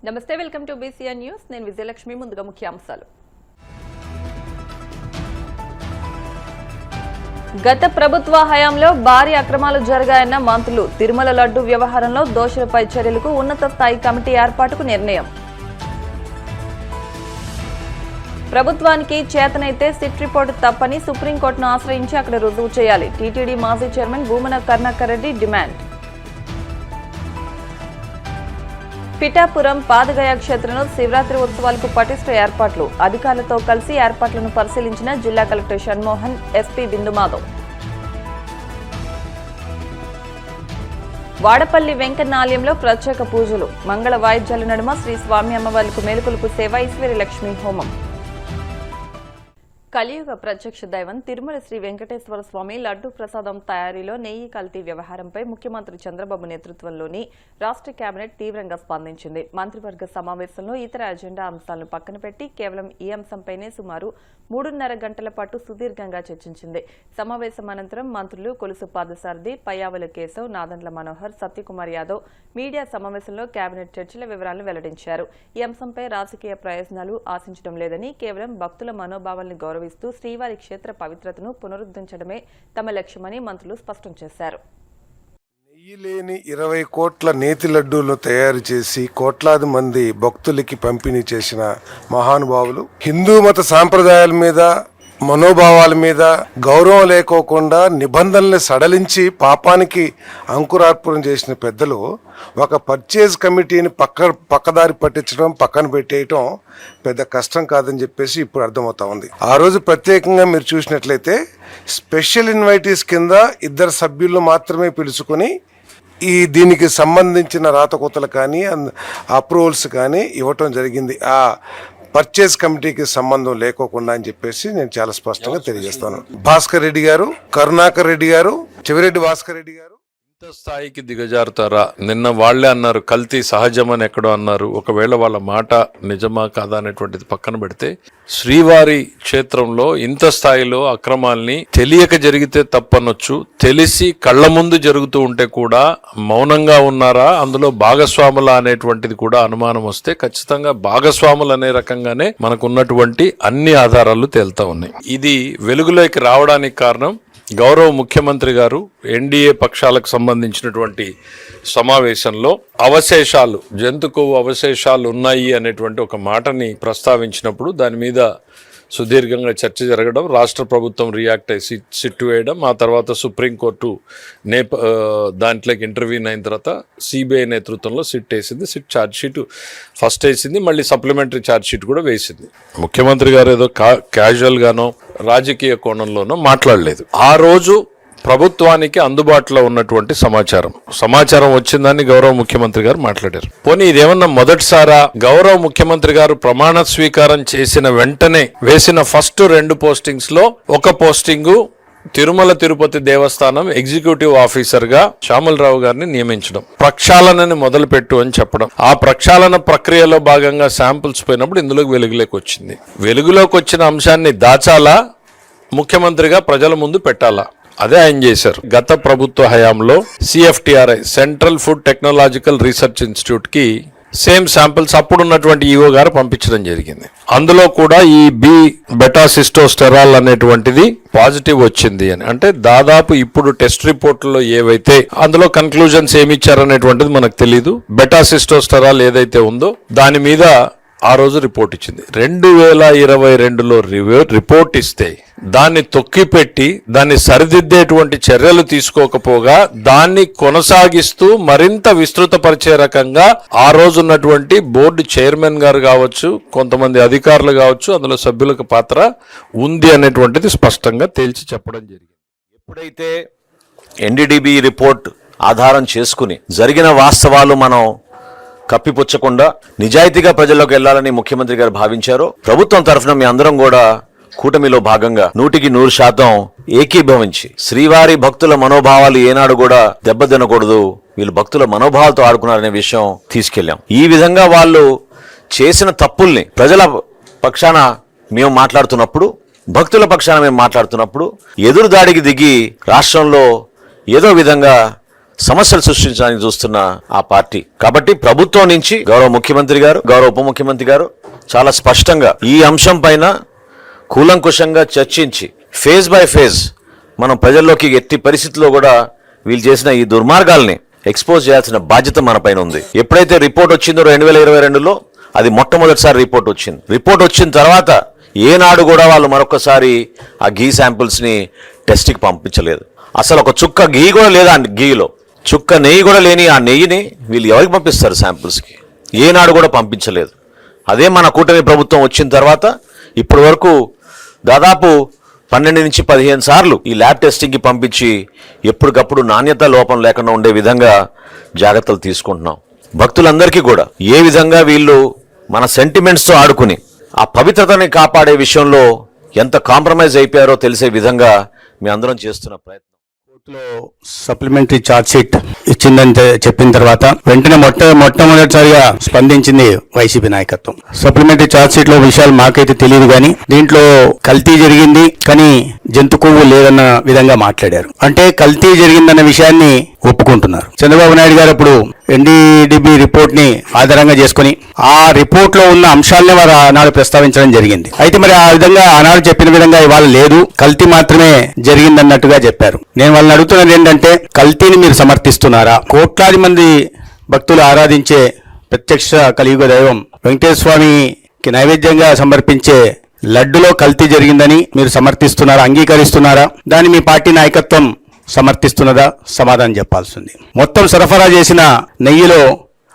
నమస్తే, welcome to BCN news. నేను విజయలక్ష్మి. ముందుగా ముఖ్యాంశాలు. గత ప్రభుత్వ హయాంలో భారీ అక్రమాలు జరిగాయన్న మంత్రులు. తిరుమల లడ్డు వ్యవహారంలో దోషులపై చర్యలకు ఉన్నత స్థాయి కమిటీ ఏర్పాటుకు నిర్ణయం. ప్రభుత్వానికి చేతనైతే సిట్ రిపోర్టు తప్పని సుప్రీంకోర్టును ఆశ్రయించి అక్కడ రుజువు చేయాలి. టీటీడీ మాజీ చైర్మన్ భూమన కరుణాకర్ రెడ్డి డిమాండ్. పిఠాపురం పాదగయ క్షేత్రంలో శివరాత్రి ఉత్సవాలకు పటిష్ట ఏర్పాట్లు. అధికారులతో కలిసి ఏర్పాట్లను పరిశీలించిన జిల్లా కలెక్టర్ షణ్మోహన్, ఎస్పీ బిందుమాధవ్. వాడపల్లి వెంకన్న ఆలయంలో ప్రత్యేక పూజలు. మంగళ వాయిద్యాల నడుమ శ్రీ స్వామి అమ్మవార్లకు మేలుకొలుపు సేవ, ఈశ్వరి లక్ష్మీ హోమం. కలియుగ ప్రత్యక్ష దైవం తిరుమల శ్రీ వెంకటేశ్వర స్వామి లడ్డూ ప్రసాదం తయారీలో నెయ్యి కల్తీ వ్యవహారంపై ముఖ్యమంత్రి చంద్రబాబు నేతృత్వంలోని రాష్ట్ర కేబినెట్ తీవ్రంగా స్పందించింది. మంత్రివర్గ సమావేశంలో ఇతర అజెండా అంశాలను పక్కన పెట్టి కేవలం ఈ అంశంపైనే సుమారు 3.5 గంటల పాటు సుదీర్ఘంగా చర్చించింది. సమావేశం అనంతరం మంత్రులు కొలుసు పాదసారథి, పయ్యావుల కేశవ్, నాదెండ్ల మనోహర్, సత్యకుమార్ యాదవ్ మీడియా సమావేశంలో కేబినెట్ చర్చల వివరాలను వెల్లడించారు. ఈ అంశంపై రాజకీయ ప్రయోజనాలు ఆశించడం లేదని, కేవలం భక్తుల మనోభావాలను గౌరవిస్తూ శ్రీవారి క్షేత్ర పవిత్రతను పునరుద్ధరించడమే తమ లక్ష్యమని మంత్రులు స్పష్టం చేశారు. నెయ్యి లేని 20 కోట్ల నేతి లడ్డూలను తయారు చేసి కోట్లాది మంది భక్తులకి పంపిణీ చేసిన మహానుభావులు. హిందూ మత సాంప్రదాయాల మీద, మనోభావాల మీద గౌరవం లేకోకుండా నిబంధనల్ని సడలించి పాపానికి అంకురార్పణం చేసిన పెద్దలు ఒక పర్చేజ్ కమిటీని పక్కదారి పట్టించడం, పక్కన పెట్టేయటం పెద్ద కష్టం కాదని చెప్పేసి ఇప్పుడు అర్థమవుతా ఉంది. ఆ రోజు ప్రత్యేకంగా మీరు చూసినట్లయితే స్పెషల్ ఇన్వైటీస్ కింద 2 సభ్యులను మాత్రమే పిలుచుకొని దీనికి సంబంధించిన రాతకోతలు కానీ అప్రూవల్స్ కానీ ఇవ్వటం జరిగింది. ఆ పర్చేజ్ కమిటీకి సంబంధం లేకోకుండా అని చెప్పేసి నేను చాలా స్పష్టంగా తెలియజేస్తాను. భాస్కర్ రెడ్డి గారు, కరుణాకర్ రెడ్డి గారు, చెవిరెడ్డి భాస్కర్ రెడ్డి గారు ఇంత స్థాయికి దిగజారుతారా? నిన్న వాళ్లే అన్నారు కల్తీ సహజమని ఎక్కడో అన్నారు. ఒకవేళ వాళ్ళ మాట నిజమా కాదా అనేటువంటిది పక్కన పెడితే, శ్రీవారి క్షేత్రంలో ఇంత స్థాయిలో అక్రమాల్ని తెలియక జరిగితే తప్పనొచ్చు, తెలిసి కళ్ల ముందు జరుగుతూ ఉంటే కూడా మౌనంగా ఉన్నారా, అందులో భాగస్వాముల అనేటువంటిది కూడా అనుమానం వస్తే ఖచ్చితంగా భాగస్వాములు అనే రకంగానే మనకున్నటువంటి అన్ని ఆధారాలు తేలుతా ఉన్నాయి. ఇది వెలుగులోకి రావడానికి కారణం గౌరవ ముఖ్యమంత్రి గారు ఎన్డీఏ పక్షాలకు సంబంధించినటువంటి సమావేశంలో అవశేషాలు, జంతు కొవ్వు అవశేషాలు ఉన్నాయి అనేటువంటి ఒక మాటని ప్రస్తావించినప్పుడు దాని మీద సుదీర్ఘంగా చర్చ జరగడం, రాష్ట్ర ప్రభుత్వం రియాక్ట్ అయ్యి సిట్ వేయడం, ఆ తర్వాత సుప్రీంకోర్టు దాంట్లోకి ఇంటర్వ్యూన్ అయిన తర్వాత సిబిఐ నేతృత్వంలో సిట్ వేసింది. సిట్ ఛార్జ్ షీట్ ఫస్ట్ వేసింది, మళ్ళీ సప్లిమెంటరీ ఛార్జ్ షీట్ కూడా వేసింది. ముఖ్యమంత్రి గారు ఏదో క్యాజువల్గానో రాజకీయ కోణంలోనో మాట్లాడలేదు. ఆ రోజు ప్రభుత్వానికి అందుబాటులో ఉన్నటువంటి సమాచారం వచ్చిందని గౌరవ ముఖ్యమంత్రి గారు మాట్లాడారు. పోనీ ఇదేమన్నా మొదటిసారా? గౌరవ ముఖ్యమంత్రి గారు ప్రమాణ స్వీకారం చేసిన వెంటనే వేసిన ఫస్ట్ 2 పోస్టింగ్స్ లో ఒక పోస్టింగు తిరుమల తిరుపతి దేవస్థానం ఎగ్జిక్యూటివ్ ఆఫీసర్ గా శ్యామలరావు గారిని నియమించడం, ప్రక్షాళనని మొదలుపెట్టు అని చెప్పడం. ఆ ప్రక్షాళన ప్రక్రియలో భాగంగా శాంపుల్స్ పోయినప్పుడు ఇందులోకి వెలుగులోకి వచ్చిన అంశాన్ని దాచాలా, ముఖ్యమంత్రిగా ప్రజల ముందు పెట్టాలా? అదే ఆయన చేశారు. గత ప్రభుత్వ హయాంలో CFTRI central food technological research institute కి సేమ్ శాంపిల్స్ అప్పుడున్నటువంటి ఈఓ గారు పంపించడం జరిగింది. అందులో కూడా ఈ బెటాసిస్టోస్టెరాల్ అనేటువంటిది పాజిటివ్ వచ్చింది అని. అంటే దాదాపు ఇప్పుడు టెస్ట్ రిపోర్టుల్లో ఏవైతే అందులో కన్క్లూజన్స్ ఏమి ఇచ్చారనేటువంటిది మనకు తెలియదు. బెటాసిస్టోస్టెరాల్ ఏదైతే ఉందో దాని మీద ఆ రోజు రిపోర్ట్ ఇచ్చింది. 2022లో రిపోర్ట్ ఇస్తే దాన్ని తొక్కిపెట్టి దాన్ని సరిదిద్దేటువంటి చర్యలు తీసుకోకపోగా దాన్ని కొనసాగిస్తూ మరింత విస్తృతపరిచే రకంగా ఆ రోజు ఉన్నటువంటి బోర్డు చైర్మన్ గారు కావచ్చు, కొంతమంది అధికారులు కావచ్చు, అందులో సభ్యులకు పాత్ర ఉంది అనేటువంటిది స్పష్టంగా తేల్చి చెప్పడం జరిగింది. ఎప్పుడైతే NDDB రిపోర్ట్ ఆధారం చేసుకుని జరిగిన వాస్తవాలు మనం కప్పిపుచ్చకుండా నిజాయితీగా ప్రజల్లోకి వెళ్లాలని ముఖ్యమంత్రి గారు భావించారు. ప్రభుత్వం తరఫున మీ అందరం కూడా కూటమిలో భాగంగా 100% ఏకీభవించి శ్రీవారి భక్తుల మనోభావాలు ఏనాడు కూడా దెబ్బతినకూడదు, వీళ్ళు భక్తుల మనోభావాలతో ఆడుకున్నారనే విషయం తీసుకెళ్లాం. ఈ విధంగా వాళ్ళు చేసిన తప్పుల్ని ప్రజల పక్షాన మేము మాట్లాడుతున్నప్పుడు, భక్తుల పక్షాన మేము మాట్లాడుతున్నప్పుడు ఎదురు దాడికి దిగి రాష్ట్రంలో ఏదో విధంగా సమస్యలు సృష్టించడానికి చూస్తున్న ఆ పార్టీ. కాబట్టి ప్రభుత్వం నుంచి గౌరవ ముఖ్యమంత్రి గారు, గౌరవ ఉప ముఖ్యమంత్రి గారు చాలా స్పష్టంగా ఈ అంశం పైన కూలంకుషంగా చర్చించి ఫేజ్ బై ఫేజ్ మనం ప్రజల్లోకి ఎట్టి పరిస్థితుల్లో కూడా వీళ్ళు చేసిన ఈ దుర్మార్గాల్ని ఎక్స్పోజ్ చేయాల్సిన బాధ్యత మన పైన ఉంది. ఎప్పుడైతే రిపోర్ట్ వచ్చిందో 2022లో అది మొట్టమొదటిసారి రిపోర్ట్ వచ్చింది. రిపోర్ట్ వచ్చిన తర్వాత ఏనాడు కూడా వాళ్ళు మరొకసారి ఆ గీ శాంపిల్స్ ని టెస్ట్కి పంపించలేదు. అసలు ఒక చుక్క గీ కూడా లేదా గీలో చుక్క నెయ్యి కూడా లేని ఆ నెయ్యిని వీళ్ళు ఎవరికి పంపిస్తారు శాంపిల్స్కి? ఏనాడు కూడా పంపించలేదు. అదే మన కూటమి ప్రభుత్వం వచ్చిన తర్వాత ఇప్పటి వరకు దాదాపు 12 నుంచి 15 సార్లు ఈ ల్యాబ్ టెస్టింగ్కి పంపించి ఎప్పటికప్పుడు నాణ్యత లోపం లేకుండా ఉండే విధంగా జాగ్రత్తలు తీసుకుంటున్నాం. భక్తులందరికీ కూడా ఏ విధంగా వీళ్ళు మన సెంటిమెంట్స్తో ఆడుకుని ఆ పవిత్రతని కాపాడే విషయంలో ఎంత కాంప్రమైజ్ అయిపోయారో తెలిసే విధంగా మీ అందరం చేస్తున్న ప్రయత్నం. కోర్టులో సప్లిమెంటరీ ఛార్జ్ షీట్ ఇచ్చిందని చెప్పిన తర్వాత వెంటనే మొట్టమొదటిసారిగా స్పందించింది వైసీపీ నాయకత్వం. సప్లిమెంటరీ ఛార్జ్ షీట్ లో విషయాలు మాకైతే తెలియదు కానీ దీంట్లో కల్తీ జరిగింది కానీ జంతు కొవ్వు లేదన్న విధంగా మాట్లాడారు. అంటే కల్తీ జరిగిందన్న విషయాన్ని ఒప్పుకుంటున్నారు. చంద్రబాబు నాయుడు గారు అప్పుడు ఎన్డీడీబీ రిపోర్ట్ ని ఆధారంగా చేసుకుని ఆ రిపోర్ట్ లో ఉన్న అంశాలనే వారు ఆనాడు ప్రస్తావించడం జరిగింది. అయితే మరి ఆ విధంగా ఆనాడు చెప్పిన విధంగా ఇవాళ లేదు, కల్తీ మాత్రమే జరిగిందన్నట్టుగా చెప్పారు. నేను వాళ్ళని అడుగుతున్నది ఏంటంటే, కల్తీని మీరు సమర్థిస్తున్నారా? కోట్లాది మంది భక్తులు ఆరాధించే ప్రత్యక్ష కలియుగ దైవం వెంకటేశ్వర స్వామికి నైవేద్యంగా సమర్పించే లడ్డులో కల్తీ జరిగిందని మీరు సమర్థిస్తున్నారా, అంగీకరిస్తున్నారా? దాన్ని మీ పార్టీ నాయకత్వం సమర్థిస్తున్నదా? సమాధానం చెప్పాల్సింది. మొత్తం సరఫరా చేసిన నెయ్యిలో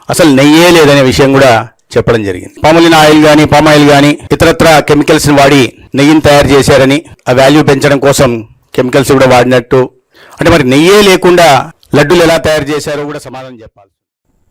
అసలు నెయ్యే లేదనే విషయం కూడా చెప్పడం జరిగింది. పామలిన్ ఆయిల్ కానీ పామాయిల్ కానీ ఇతరత్ర కెమికల్స్ ని వాడి నెయ్యిని తయారు చేశారని, ఆ వాల్యూ పెంచడం కోసం కెమికల్స్ కూడా వాడినట్టు. అంటే మరి నెయ్యే లేకుండా లడ్డూలు ఎలా తయారు చేశారో కూడా సమాధానం చెప్పాలి.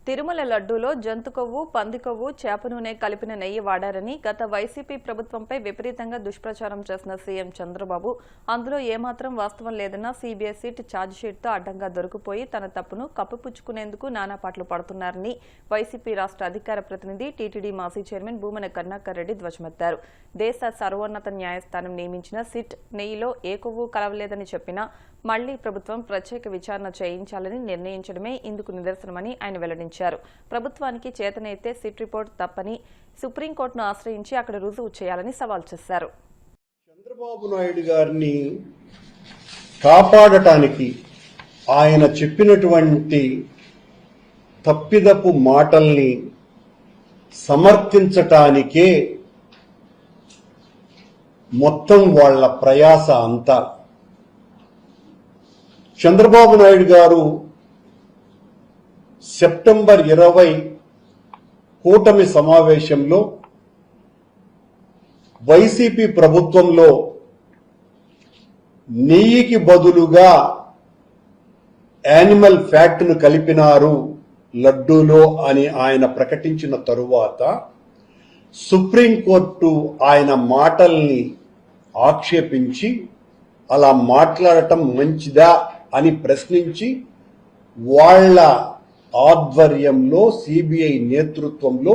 తిరుమల లడ్డూలో జంతు కొవ్వు, పంది కొవ్వు, చేప నూనె కలిపిన నెయ్యి వాడారని గత వైసీపీ ప్రభుత్వంపై విపరీతంగా దుష్ప్రచారం చేసిన సీఎం చంద్రబాబు అందులో ఏమాత్రం వాస్తవం లేదన్న సీబీఎస్ఈ ఛార్జిషీట్తో అడ్డంగా దొరికిపోయి తన తప్పును కప్పిపుచ్చుకునేందుకు నానాపాట్లు పడుతున్నారని వైసీపీ రాష్ట్ర అధికార ప్రతినిధి టీటీడీ మాజీ చైర్మన్ భూమన కరుణాకర్ రెడ్డి ధ్వజమెత్తారు. దేశ సర్వోన్నత న్యాయస్థానం నియమించిన సిట్ నెయ్యిలో ఏ కొవ్వు కలవలేదని చెప్పినా మళ్లీ ప్రభుత్వం ప్రత్యేక విచారణ చేయించాలని నిర్ణయించడమే ఇందుకు నిదర్శనమని ఆయన వెల్లడించారు. ప్రభుత్వానికి చేతనైతే సిట్ రిపోర్ట్ తప్పని సుప్రీంకోర్టును ఆశ్రయించి అక్కడ రుజువు చేయాలని సవాల్ చేశారు. చంద్రబాబు నాయుడు గారిని కాపాడటానికి ఆయన చెప్పినటువంటి తప్పిదపు మాటల్ని సమర్థించటానికే మొత్తం వాళ్ళ ప్రయాస అంతా. చంద్రబాబు నాయుడు గారు సెప్టెంబర్ 20 కూటమి సమావేశంలో వైసీపీ ప్రభుత్వంలో నెయ్యికి బదులుగా యానిమల్ ఫ్యాట్ను కలిపినారు లడ్డూలో అని ఆయన ప్రకటించిన తరువాత సుప్రీంకోర్టు ఆయన మాటల్ని ఆక్షేపించి అలా మాట్లాడటం మంచిదా అని ప్రశ్నించి వాళ్ళ ఆధ్వర్యంలో సిబిఐ నేతృత్వంలో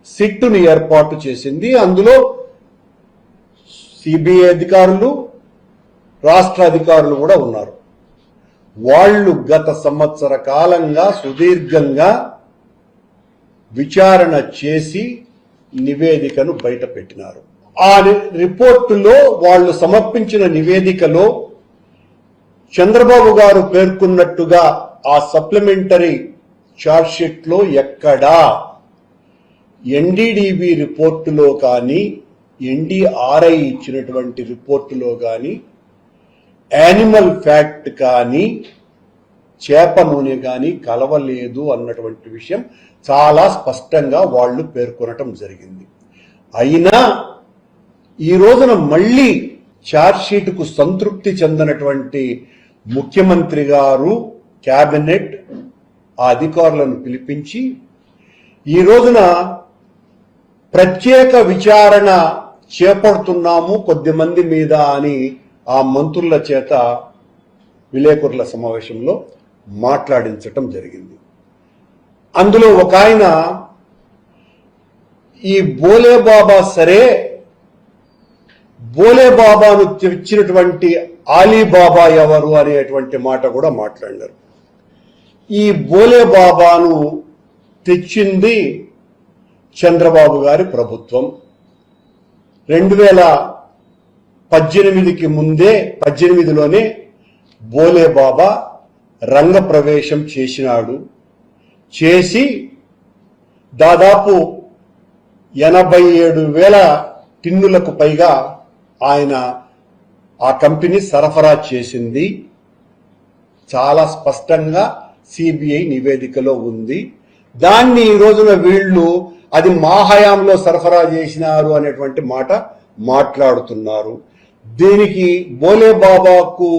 సిట్టును ఏర్పాటు చేసింది. అందులో సిబిఐ అధికారులు, రాష్ట్ర అధికారులు కూడా ఉన్నారు. వాళ్ళు గత సంవత్సర కాలంగా సుదీర్ఘంగా విచారణ చేసి నివేదికను బయటపెట్టినారు. ఆ రిపోర్టులో వాళ్ళు సమర్పించిన నివేదికలో చంద్రబాబు గారు పేర్కొన్నట్టుగా ఆ సప్లిమెంటరీ ఛార్జ్షీట్ లో ఎక్కడా ఎన్డీడీబీ రిపోర్టులో కానీ ఎన్డీఆర్ఐ ఇచ్చినటువంటి రిపోర్టులో కానీ యానిమల్ ఫ్యాట్ కానీ చేప నూనె కానీ కలవలేదు అన్నటువంటి విషయం చాలా స్పష్టంగా వాళ్ళు పేర్కొనటం జరిగింది. అయినా ఈ రోజున మళ్ళీ ఛార్జ్షీట్కు సంతృప్తి చెందినటువంటి ముఖ్యమంత్రి గారు, కేబినెట్ ఆ అధికారులను పిలిపించి ఈ రోజున ప్రత్యేక విచారణ చేపడుతున్నాము కొద్దిమంది మీద అని ఆ మంత్రుల చేత విలేకరుల సమావేశంలో మాట్లాడించటం జరిగింది. అందులో ఒక ఆయన ఈ బోలేబాబా సరే, బోలేబాబాను తెచ్చినటువంటి ఆలీబాబా ఎవరు అనేటువంటి మాట కూడా మాట్లాడారు. ఈ బోలే బాబాను తెచ్చింది చంద్రబాబు గారి ప్రభుత్వం. 2018కి ముందే 18లోనే బోలే బాబా రంగ ప్రవేశం చేసినాడు. చేసి దాదాపు 87,000 టిన్నులకు పైగా ఆయన ఆ కంపెనీ సరఫరా చేసింది. చాలా స్పష్టంగా సిబిఐ నివేదికలో ఉంది. దాన్ని ఈ రోజున వీళ్ళు అది మా హయాంలో సరఫరా చేసినారు అనేటువంటి మాట మాట్లాడుతున్నారు. దీనికి బోలే బాబాకు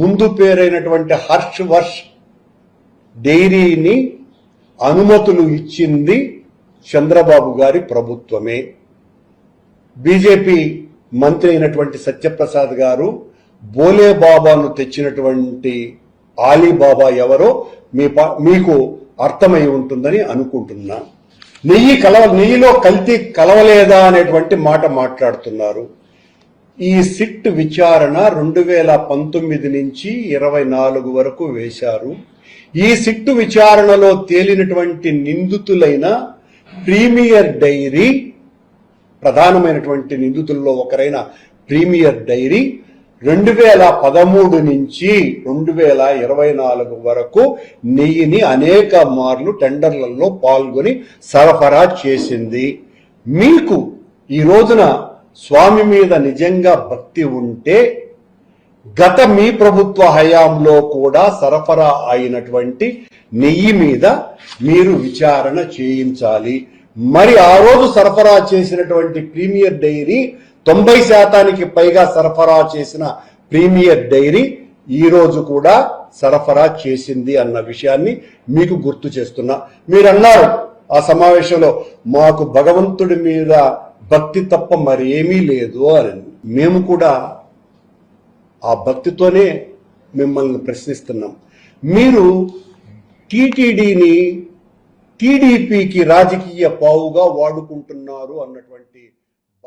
ముందు పేరైనటువంటి హర్ష్ వర్ష్ డైరీని అనుమతులు ఇచ్చింది చంద్రబాబు గారి ప్రభుత్వమే. బీజేపీ మంత్రి అయినటువంటి సత్యప్రసాద్ గారు బోలే బాబాను తెచ్చినటువంటి ఆలీబాబా ఎవరో మీకు అర్థమై ఉంటుందని అనుకుంటున్నా. నెయ్యిలో కల్తీ కలవలేదా అనేటువంటి మాట మాట్లాడుతున్నారు. ఈ సిట్ విచారణ 2019 నుంచి 24 వరకు వేశారు. ఈ సిట్టు విచారణలో తేలినటువంటి నిందితులైన ప్రీమియర్ డైరీ, ప్రధానమైనటువంటి నిందితుల్లో ఒకరైన ప్రీమియర్ డైరీ 2013 నుంచి 2024 వరకు నెయ్యిని అనేక మార్లు టెండర్లలో పాల్గొని సరఫరా చేసింది. మీకు ఈ రోజున స్వామి మీద నిజంగా భక్తి ఉంటే గత మీ ప్రభుత్వ హయాంలో కూడా సరఫరా అయినటువంటి నెయ్యి మీద మీరు విచారణ చేయించాలి. మరి ఆ రోజు సరఫరా చేసినటువంటి ప్రీమియర్ డైరీ 90% పైగా సరఫరా చేసిన ప్రీమియర్ డైరీ ఈ రోజు కూడా సరఫరా చేసింది అన్న విషయాన్ని మీకు గుర్తు చేస్తున్నా. మీరన్నారు ఆ సమావేశంలో మాకు భగవంతుడి మీద భక్తి తప్ప మరేమీ లేదు అని. మేము కూడా ఆ భక్తితోనే మిమ్మల్ని ప్రశ్నిస్తున్నాం. మీరు టీటీడీని టీడీపీకి రాజకీయ పావుగా వాడుకుంటున్నారు అన్నటువంటి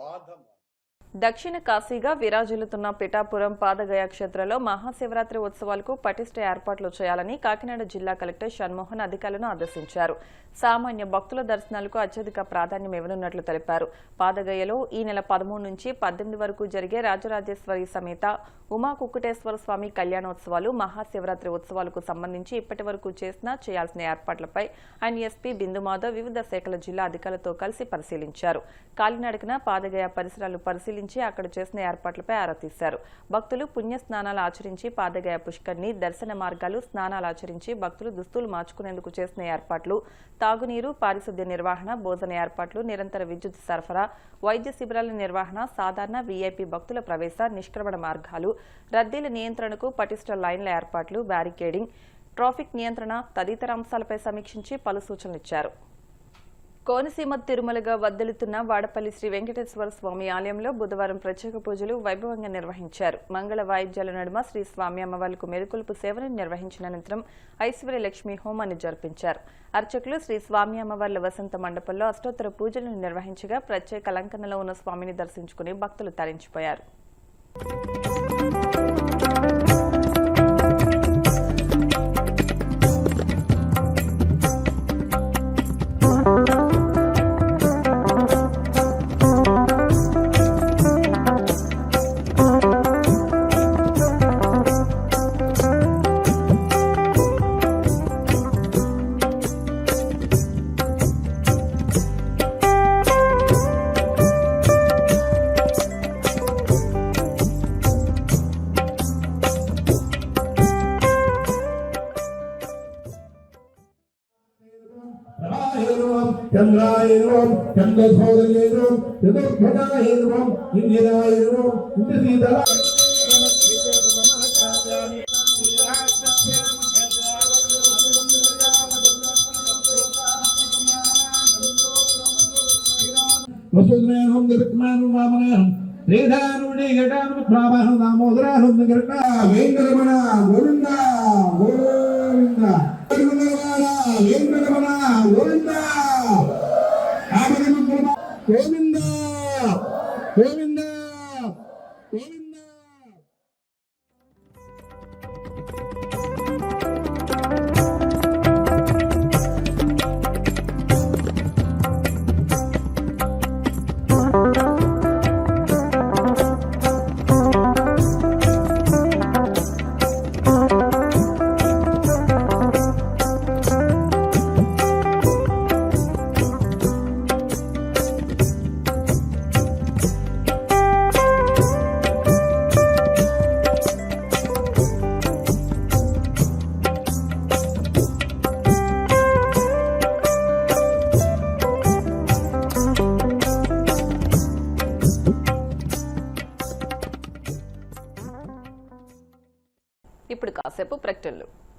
బాధ. దక్షిణ కాశీగా విరాజిల్లుతున్న పిఠాపురం పాదగయ క్షేత్రంలో మహాశివరాత్రి ఉత్సవాలకు పటిష్ట ఏర్పాట్లు చేయాలని కాకినాడ జిల్లా కలెక్టర్ షణ్మోహన్ అధికారులను ఆదేశించారు. సామాన్య భక్తుల దర్శనాలకు అత్యధిక ప్రాధాన్యం ఇవ్వనున్నట్లు తెలిపారు. పాదగయలో ఈ నెల 13 నుంచి 18 వరకు జరిగే రాజరాజేశ్వరి సమేత ఉమా కుక్కుటేశ్వర స్వామి కళ్యాణోత్సవాలు, మహాశివరాత్రి ఉత్సవాలకు సంబంధించి ఇప్పటి వరకు చేయాల్సిన ఏర్పాట్లపై ఆయన ఎస్పీ బిందుమాధవ్ వివిధ శాఖల జిల్లా అధికారులతో కలిసి పరిశీలించారు. కాలినడకన పాదగయ పరిసరాలు పరిశీలించి అక్కడ చేసిన ఏర్పాట్లపై ఆరా తీశారు. భక్తులు పుణ్య స్నానాలు ఆచరించి పాదగయ పుష్కర్ని, దర్శన మార్గాలు, స్నానాలు ఆచరించి భక్తులు దుస్తులు మార్చుకునేందుకు చేసిన ఏర్పాట్లు, తాగునీరు, పారిశుద్ధ్య నిర్వహణ, భోజన ఏర్పాట్లు, నిరంతర విద్యుత్ సరఫరా, వైద్య శిబిరాల నిర్వహణ, సాధారణ వీఐపీ భక్తుల ప్రవేశ, నిష్క్రమణ మార్గాలు, రద్దీల నియంత్రణకు పటిష్ట లైన్ల ఏర్పాట్లు, బ్యారికేడింగ్, ట్రాఫిక్ నియంత్రణ తదితర అంశాలపై సమీక్షించి పలు సూచనలిచ్చారు. కోనసీమ తిరుమలగా వర్ధిల్లుతున్న వాడపల్లి శ్రీ వెంకటేశ్వర స్వామి ఆలయంలో బుధవారం ప్రత్యేక పూజలు వైభవంగా నిర్వహించారు. మంగళ వాయిద్యాల నడుమ శ్రీ స్వామి అమ్మవార్లకు మెరుకొలుపు సేవను నిర్వహించిన అనంతరం ఐశ్వర్య లక్ష్మి హోమాన్ని జరిపించారు. అర్చకులు శ్రీ స్వామి అమ్మవార్ల వసంత మండపంలో అష్టోత్తర పూజలను నిర్వహించగా ప్రత్యేక అలంకరణలో ఉన్న స్వామిని దర్శించుకుని భక్తులు తరించిపోయారు. చంద్రాయనం చంద్రశోదయేనం చతుర్భుజాయనం ఇందిరాయనం ఇంద్రసీతల వసుధనేహం దిక్మానం వామనేహం శ్రీధానుడి ఘటాను ప్రామహం దామోదరాహం ఘట వేంకటరమణ గోవింద గోవింద వేంకటరమణ గోవింద గోవింద గోవింద గోవింద. కాసేపు ప్రకటనలు.